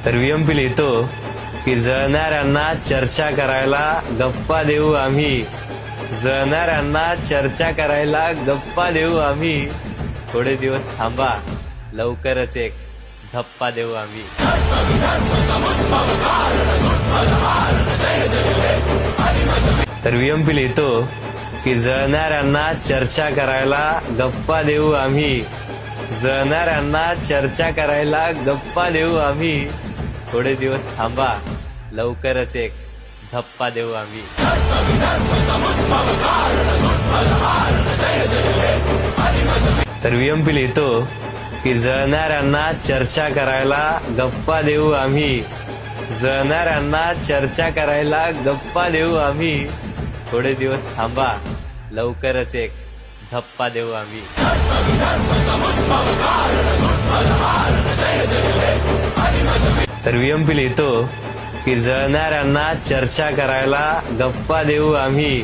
तर VMP लिहितो की जळणाऱ्यांना चर्चा करायला गप्पा देऊ आम्ही, जळणाऱ्यांना चर्चा करायला गप्पा देऊ आम्ही, थोडे दिवस थांबा लवकरच एक धप्पा देऊ आम्ही. तर VMP लिहितो की जळणाऱ्यांना चर्चा करायला गप्पा देऊ आम्ही, जळणाऱ्यांना चर्चा करायला गप्पा देऊ आम्ही, थोडे दिवस थांबा लवकरच एक धप्पा देऊ आम्ही. तर VMP लिहितो की जळणाऱ्यांना चर्चा करायला गप्पा देऊ आम्ही, जळणाऱ्यांना चर्चा करायला गप्पा देऊ आम्ही, थोडे दिवस थांबा लवकरच एक धप्पा देऊ आम्ही. तर VMP लिहितो की जळणाऱ्यांना चर्चा करायला गप्पा देऊ आम्ही,